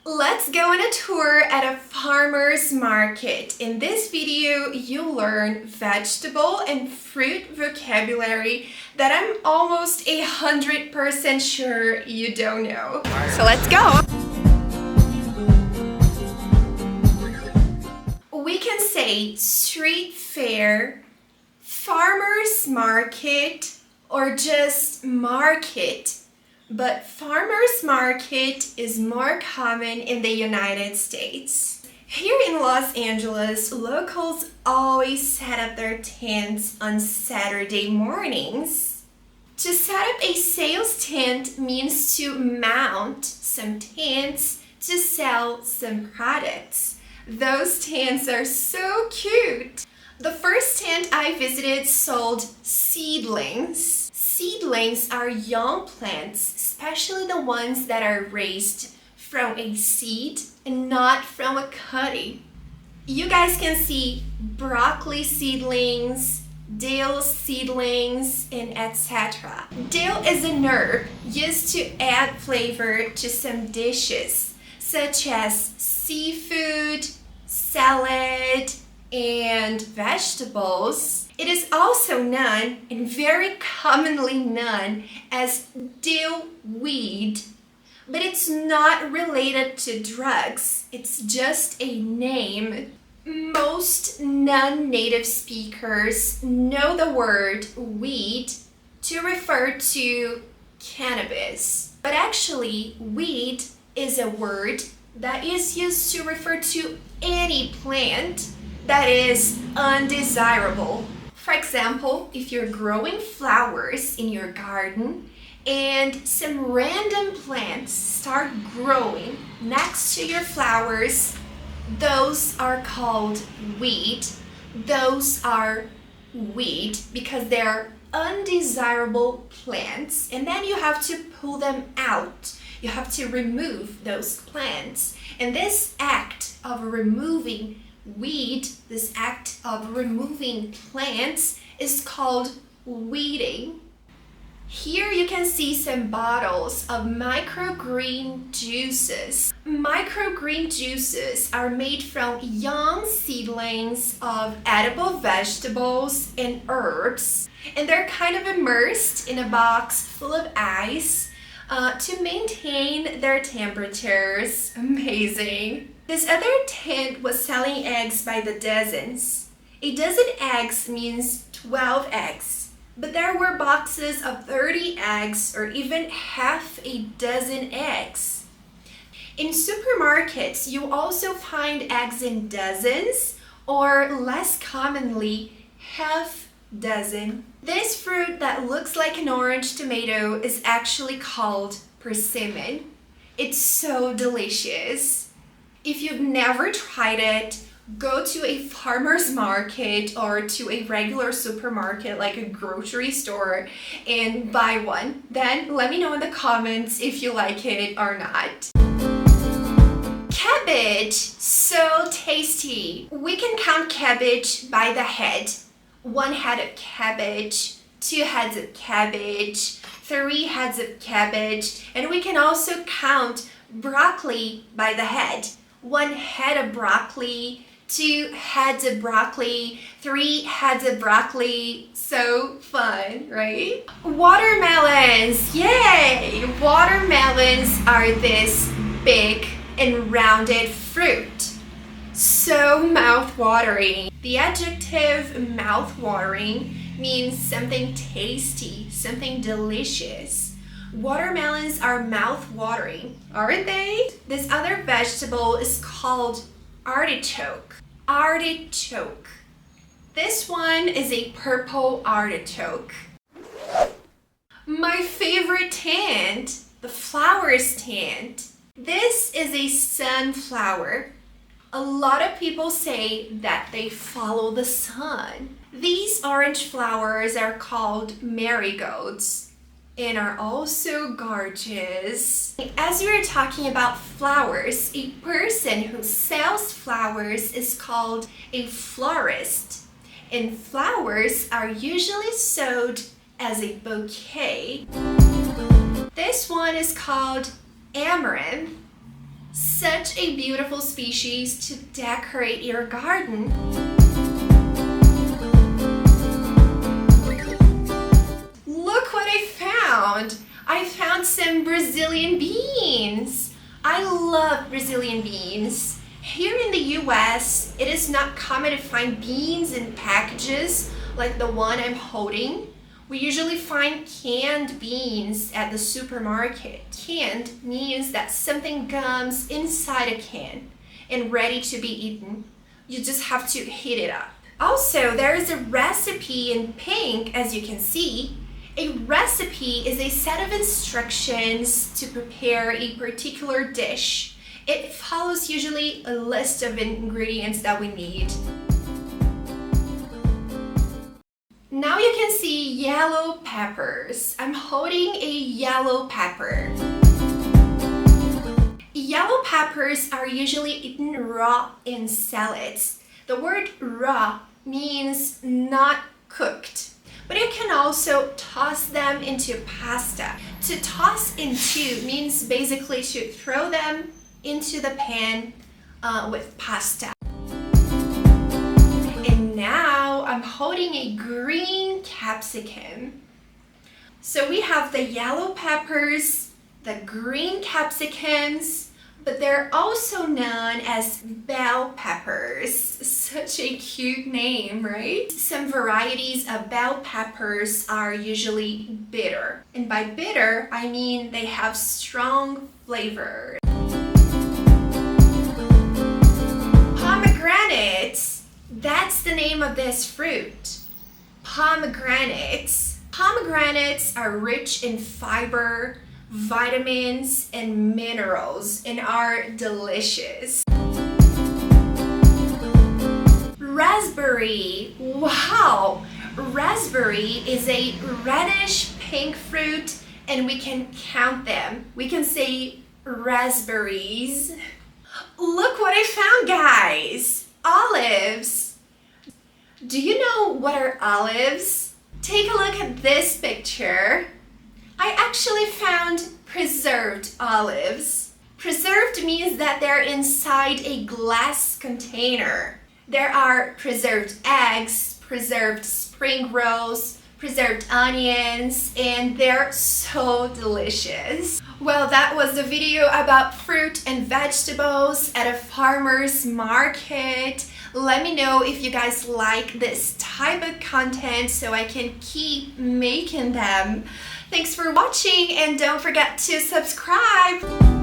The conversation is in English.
Let's go on a tour at a farmer's market. In this video, you'll learn vegetable and fruit vocabulary that I'm almost 100% sure you don't know. So let's go! We can say street fair, farmer's market, or just market. But farmer's market is more common in the United States. Here in Los Angeles, locals always set up their tents on Saturday mornings. To set up a sales tent means to mount some tents to sell some products. Those tents are so cute. The first tent I visited sold seedlings. Seedlings are young plants, especially the ones that are raised from a seed and not from a cutting. You guys can see broccoli seedlings, dill seedlings, and etc. Dill is an herb used to add flavor to some dishes, such as seafood, salad, and vegetables. It is also known, and very commonly known, as dill weed, but it's not related to drugs. It's just a name. Most non-native speakers know the word weed to refer to cannabis, but actually weed is a word that is used to refer to any plant that is undesirable. For example, if you're growing flowers in your garden and some random plants start growing next to your flowers, those are called weed. Those are weed because they're undesirable plants, and then you have to pull them out. You have to remove those plants. And this act of removing weed, this act of removing plants, is called weeding. Here you can see some bottles of microgreen juices. Microgreen juices are made from young seedlings of edible vegetables and herbs, and they're kind of immersed in a box full of ice to maintain their temperatures. Amazing. This other tent was selling eggs by the dozens. A dozen eggs means 12 eggs, but there were boxes of 30 eggs or even half a dozen eggs. In supermarkets, you also find eggs in dozens, or less commonly, half dozen. This fruit that looks like an orange tomato is actually called persimmon. It's so delicious. If you've never tried it, go to a farmer's market or to a regular supermarket like a grocery store and buy one. Then let me know in the comments if you like it or not. Cabbage, so tasty. We can count cabbage by the head. 1 head of cabbage, 2 heads of cabbage, 3 heads of cabbage, and we can also count broccoli by the head. 1 head of broccoli, 2 heads of broccoli, 3 heads of broccoli. So fun, right? Watermelons, yay! Watermelons are this big and rounded fruit. So mouth-watering. The adjective mouth-watering means something tasty, something delicious. Watermelons are mouth-watering, aren't they? This other vegetable is called artichoke. Artichoke. This one is a purple artichoke. My favorite tent, the flowers tent. This is a sunflower. A lot of people say that they follow the sun. These orange flowers are called marigolds and are also gorgeous. As we are talking about flowers, a person who sells flowers is called a florist. And flowers are usually sold as a bouquet. This one is called amaranth. Such such a beautiful species to decorate your garden. Look what I found! I found some Brazilian beans. I love Brazilian beans. Here in the US, it is not common to find beans in packages like the one I'm holding. We usually find canned beans at the supermarket. Canned means that something comes inside a can and ready to be eaten. You just have to heat it up. Also, there is a recipe in pink, as you can see. A recipe is a set of instructions to prepare a particular dish. It follows usually a list of ingredients that we need. Now you can see yellow peppers. I'm holding a yellow pepper. Yellow peppers are usually eaten raw in salads. The word raw means not cooked. But you can also toss them into pasta. To toss into means basically to throw them into the pan with pasta. And now I'm holding a green capsicum. So we have the yellow peppers, the green capsicums, but they're also known as bell peppers. Such a cute name, right? Some varieties of bell peppers are usually bitter. And by bitter, I mean they have strong flavor. Pomegranates, that's the name of this fruit. Pomegranates. Pomegranates are rich in fiber, vitamins, and minerals, and are delicious. Raspberry. Wow! Raspberry is a reddish pink fruit, and we can count them. We can say raspberries. Look what I found, guys! Olives. Do you know what are olives? Take a look at this picture. I actually found preserved olives. Preserved means that they're inside a glass container. There are preserved eggs, preserved spring rolls, preserved onions, and they're so delicious. Well, that was the video about fruit and vegetables at a farmer's market. Let me know if you guys like this type of content so I can keep making them. Thanks for watching, and don't forget to subscribe!